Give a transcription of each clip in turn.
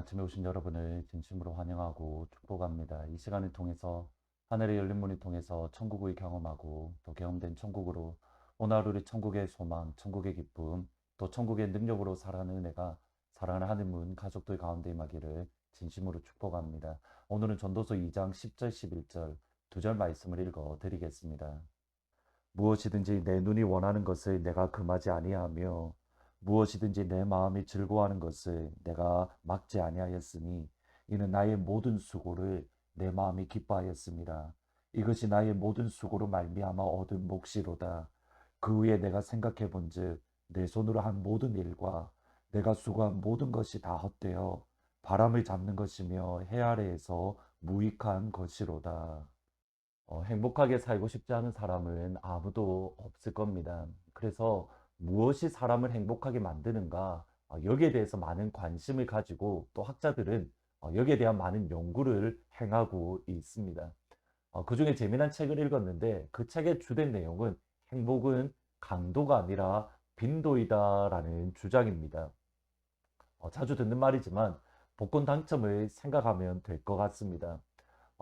아침에 오신 여러분을 진심으로 환영하고 축복합니다. 이 시간을 통해서 하늘의 열린 문을 통해서 천국을 경험하고 또 경험된 천국으로 오늘 하루를 천국의 소망, 천국의 기쁨, 또 천국의 능력으로 살아가는 은혜가 사랑하는 하늘문 가족들 가운데 임하기를 진심으로 축복합니다. 오늘은 전도서 2장 10절 11절 두 절 말씀을 읽어 드리겠습니다. 무엇이든지 내 눈이 원하는 것을 내가 금하지 아니하며 무엇이든지 내 마음이 즐거워하는 것을 내가 막지 아니하였으니 이는 나의 모든 수고를 내 마음이 기뻐하였습니다. 이것이 나의 모든 수고로 말미암아 얻은 몫이로다. 그 후에 내가 생각해 본즉 내 손으로 한 모든 일과 내가 수고한 모든 것이 다 헛되어 바람을 잡는 것이며 해 아래에서 무익한 것이로다. 행복하게 살고 싶지 않은 사람은 아무도 없을 겁니다. 그래서 무엇이 사람을 행복하게 만드는가, 여기에 대해서 많은 관심을 가지고 또 학자들은 여기에 대한 많은 연구를 행하고 있습니다. 그 중에 재미난 책을 읽었는데 그 책의 주된 내용은 행복은 강도가 아니라 빈도이다라는 주장입니다. 자주 듣는 말이지만 복권 당첨을 생각하면 될 것 같습니다.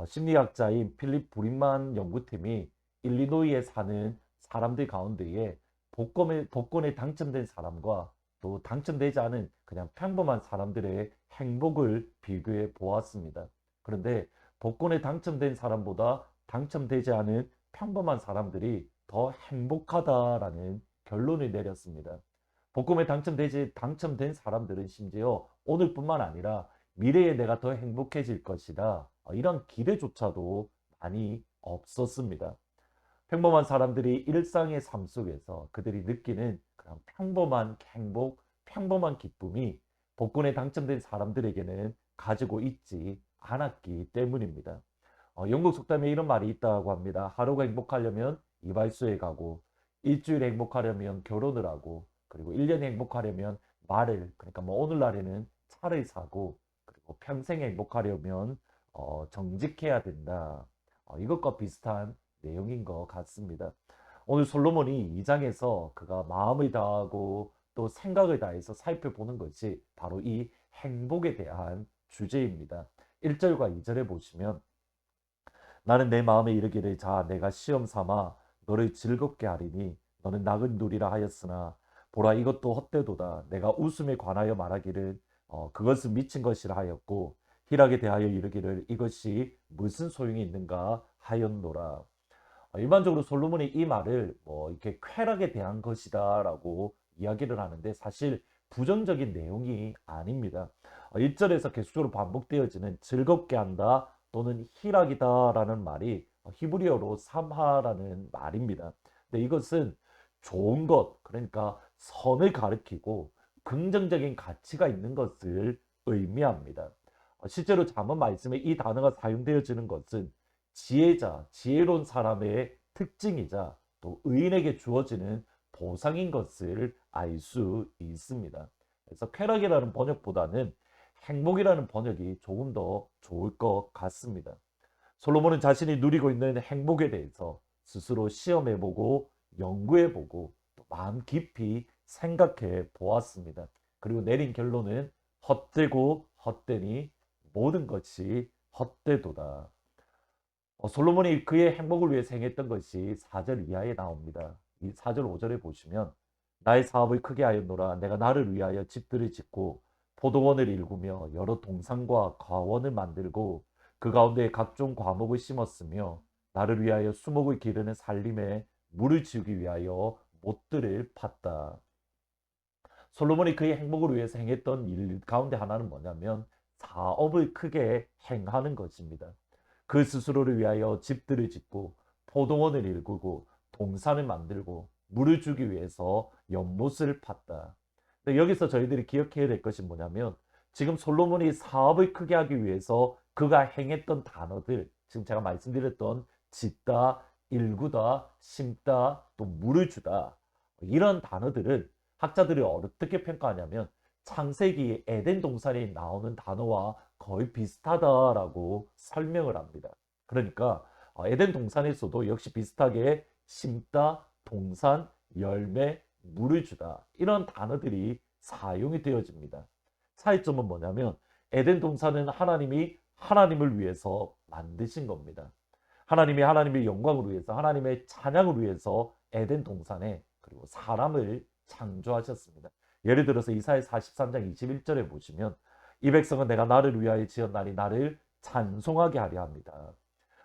심리학자인 필립 브린만 연구팀이 일리노이에 사는 사람들 가운데에 복권에 당첨된 사람과 또 당첨되지 않은 그냥 평범한 사람들의 행복을 비교해 보았습니다. 그런데 복권에 당첨된 사람보다 당첨되지 않은 평범한 사람들이 더 행복하다라는 결론을 내렸습니다. 복권에 당첨된 사람들은 심지어 오늘뿐만 아니라 미래에 내가 더 행복해질 것이다. 이런 기대조차도 많이 없었습니다. 평범한 사람들이 일상의 삶 속에서 그들이 느끼는 그런 평범한 행복, 평범한 기쁨이 복권에 당첨된 사람들에게는 가지고 있지 않았기 때문입니다. 영국 속담에 이런 말이 있다고 합니다. 하루가 행복하려면 이발소에 가고, 일주일에 행복하려면 결혼을 하고, 그리고 1년에 행복하려면 말을, 그러니까 뭐 오늘날에는 차를 사고, 그리고 평생 행복하려면 정직해야 된다. 이것과 비슷한 내용인 것 같습니다. 오늘 솔로몬이 2장에서 그가 마음을 다하고 또 생각을 다해서 살펴보는 것이 바로 이 행복에 대한 주제입니다. 1절과 2절에 보시면 나는 내 마음에 이르기를 자 내가 시험 삼아 너를 즐겁게 하리니 너는 낙은 누리라 하였으나 보라 이것도 헛되도다. 내가 웃음에 관하여 말하기를 그것은 미친 것이라 하였고 희락에 대하여 이르기를 이것이 무슨 소용이 있는가 하였노라. 일반적으로 솔로몬이 이 말을 뭐 이렇게 쾌락에 대한 것이다라고 이야기를 하는데 사실 부정적인 내용이 아닙니다. 1절에서 계속적으로 반복되어지는 즐겁게 한다 또는 희락이다라는 말이 히브리어로 삼하라는 말입니다. 근데 이것은 좋은 것, 그러니까 선을 가리키고 긍정적인 가치가 있는 것을 의미합니다. 실제로 잠언 말씀에 이 단어가 사용되어지는 것은 지혜자, 지혜로운 사람의 특징이자 또 의인에게 주어지는 보상인 것을 알 수 있습니다. 그래서 쾌락이라는 번역보다는 행복이라는 번역이 조금 더 좋을 것 같습니다. 솔로몬은 자신이 누리고 있는 행복에 대해서 스스로 시험해보고 연구해보고 또 마음 깊이 생각해 보았습니다. 그리고 내린 결론은 헛되고 헛되니 모든 것이 헛되도다. 솔로몬이 그의 행복을 위해서 행했던 것이 4절 이하에 나옵니다. 이 4절 5절에 보시면 나의 사업을 크게 하였노라 내가 나를 위하여 집들을 짓고 포도원을 일구며 여러 동산과 과원을 만들고 그 가운데 각종 과목을 심었으며 나를 위하여 수목을 기르는 살림에 물을 지우기 위하여 못들을 팠다. 솔로몬이 그의 행복을 위해서 행했던 일 가운데 하나는 뭐냐면 사업을 크게 행하는 것입니다. 그 스스로를 위하여 집들을 짓고 포도원을 일구고 동산을 만들고 물을 주기 위해서 연못을 팠다. 근데 여기서 저희들이 기억해야 될 것이 뭐냐면 지금 솔로몬이 사업을 크게 하기 위해서 그가 행했던 단어들, 지금 제가 말씀드렸던 짓다, 일구다, 심다, 또 물을 주다, 이런 단어들은 학자들이 어떻게 평가하냐면 창세기 에덴 동산에 나오는 단어와 거의 비슷하다라고 설명을 합니다. 그러니까 에덴 동산에서도 역시 비슷하게 심다, 동산, 열매, 물을 주다 이런 단어들이 사용이 되어집니다. 차이점은 뭐냐면 에덴 동산은 하나님이 하나님을 위해서 만드신 겁니다. 하나님이 하나님의 영광을 위해서, 하나님의 찬양을 위해서 에덴 동산에 그리고 사람을 창조하셨습니다. 예를 들어서 이사야 43장 21절에 보시면 이 백성은 내가 나를 위하여 지었나니 나를 찬송하게 하려 합니다.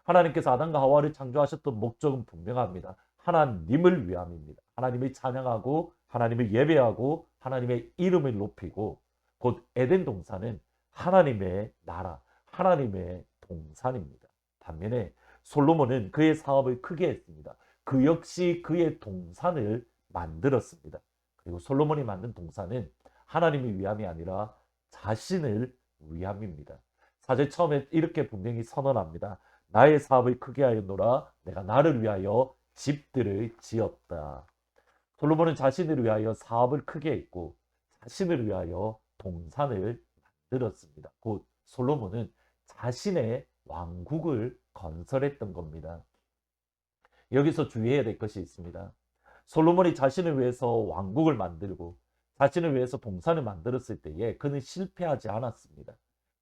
하나님께서 아담과 하와를 창조하셨던 목적은 분명합니다. 하나님을 위함입니다. 하나님을 찬양하고 하나님을 예배하고 하나님의 이름을 높이고, 곧 에덴 동산은 하나님의 나라, 하나님의 동산입니다. 반면에 솔로몬은 그의 사업을 크게 했습니다. 그 역시 그의 동산을 만들었습니다. 그리고 솔로몬이 만든 동산은 하나님을 위함이 아니라 자신을 위함입니다. 사실 처음에 이렇게 분명히 선언합니다. 나의 사업을 크게 하였노라. 내가 나를 위하여 집들을 지었다. 솔로몬은 자신을 위하여 사업을 크게 했고 자신을 위하여 동산을 만들었습니다. 곧 솔로몬은 자신의 왕국을 건설했던 겁니다. 여기서 주의해야 될 것이 있습니다. 솔로몬이 자신을 위해서 왕국을 만들고 자신을 위해서 동산을 만들었을 때에 그는 실패하지 않았습니다.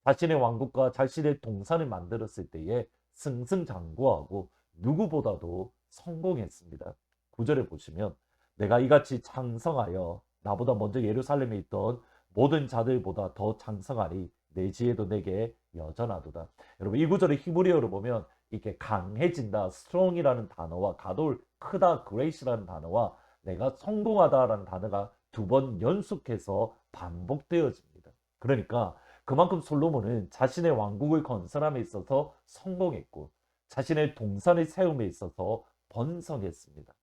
자신의 왕국과 자신의 동산을 만들었을 때에 승승장구하고 누구보다도 성공했습니다. 9절에 보시면 내가 이같이 창성하여 나보다 먼저 예루살렘에 있던 모든 자들보다 더 창성하니 내 지혜도 내게 여전하도다. 여러분, 이 구절의 히브리어로 보면 이게 강해진다, strong이라는 단어와 가돌, 크다, great이라는 단어와 내가 성공하다라는 단어가 두 번 연속해서 반복되어집니다. 그러니까 그만큼 솔로몬은 자신의 왕국을 건설함에 있어서 성공했고 자신의 동산을 세움에 있어서 번성했습니다.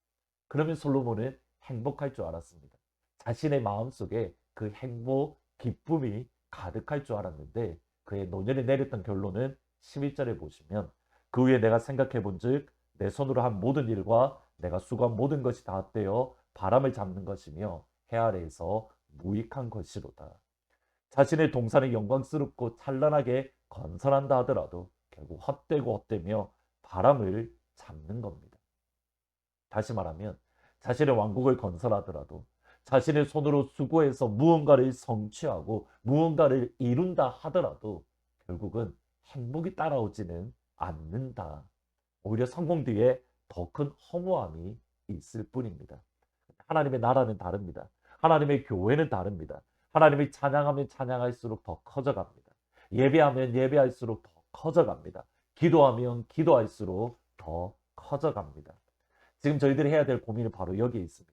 그러면 솔로몬은 행복할 줄 알았습니다. 자신의 마음속에 그 행복, 기쁨이 가득할 줄 알았는데 그의 노년에 내렸던 결론은 11절에 보시면 그 후에 내가 생각해 본즉 내 손으로 한 모든 일과 내가 수고한 모든 것이 다 헛되어 바람을 잡는 것이며 해 아래에서 무익한 것이로다. 자신의 동산을 영광스럽고 찬란하게 건설한다 하더라도 결국 헛되고 헛되며 바람을 잡는 겁니다. 다시 말하면 자신의 왕국을 건설하더라도 자신의 손으로 수고해서 무언가를 성취하고 무언가를 이룬다 하더라도 결국은 행복이 따라오지는 않는다. 오히려 성공 뒤에 더 큰 허무함이 있을 뿐입니다. 하나님의 나라는 다릅니다. 하나님의 교회는 다릅니다. 하나님을 찬양하면 찬양할수록 더 커져갑니다. 예배하면 예배할수록 더 커져갑니다. 기도하면 기도할수록 더 커져갑니다. 지금 저희들이 해야 될 고민은 바로 여기에 있습니다.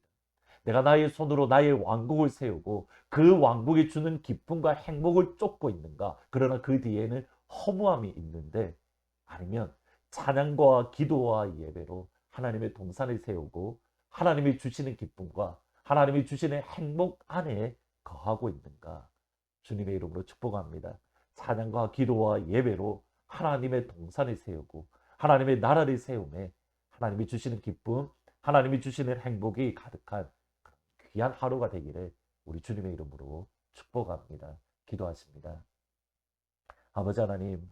내가 나의 손으로 나의 왕국을 세우고 그 왕국이 주는 기쁨과 행복을 쫓고 있는가? 그러나 그 뒤에는 허무함이 있는데, 아니면 찬양과 기도와 예배로 하나님의 동산을 세우고 하나님이 주시는 기쁨과 하나님이 주시는 행복 안에 거하고 있는가? 주님의 이름으로 축복합니다. 찬양과 기도와 예배로 하나님의 동산을 세우고 하나님의 나라를 세우며 하나님이 주시는 기쁨, 하나님이 주시는 행복이 가득한 귀한 하루가 되기를 우리 주님의 이름으로 축복합니다. 기도하십니다. 아버지 하나님,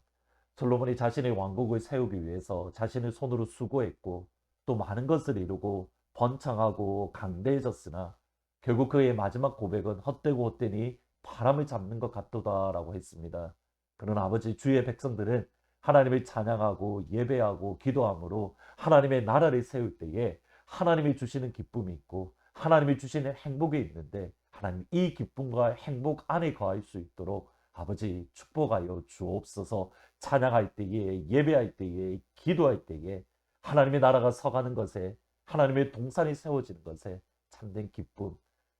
솔로몬이 자신의 왕국을 세우기 위해서 자신의 손으로 수고했고 또 많은 것을 이루고 번창하고 강대해졌으나 결국 그의 마지막 고백은 헛되고 헛되니 바람을 잡는 것 같도다라고 했습니다. 그러나 아버지, 주의 백성들은 하나님을 찬양하고 예배하고 기도함으로 하나님의 나라를 세울 때에 하나님이 주시는 기쁨이 있고 하나님이 주시는 행복이 있는데, 하나님 이 기쁨과 행복 안에 거할 수 있도록 아버지 축복하여 주옵소서. 찬양할 때에, 예배할 때에, 기도할 때에 하나님의 나라가 서가는 것에, 하나님의 동산이 세워지는 것에 참된 기쁨,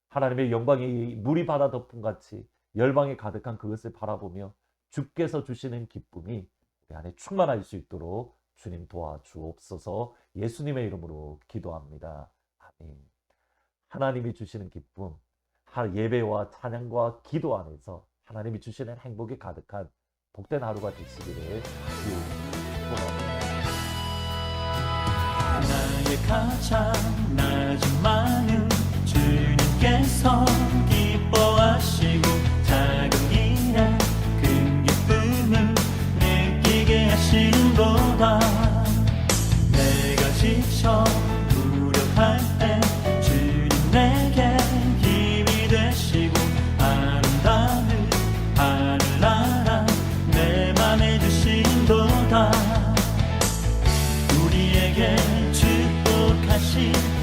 하나님의 영광이 물이 바다 덮음 같이 열방에 가득한 그것을 바라보며 주께서 주시는 기쁨이 우리 안에 충만할 수 있도록 주님 도와주옵소서. 예수님의 이름으로 기도합니다. 아멘. 하나님이 주시는 기쁨, 예배와 찬양과 기도 안에서 하나님이 주시는 행복이 가득한 복된 하루가 되시기를 축복합니다. 나의 가장 낮은 마음 주님께서 기뻐하시고 작은 일에 큰 기쁨을 느끼게 하시는도다. 내가 지쳐 무력할 때 주님 내게 힘이 되시고 아름다운 하늘나라 우리에게 축복하신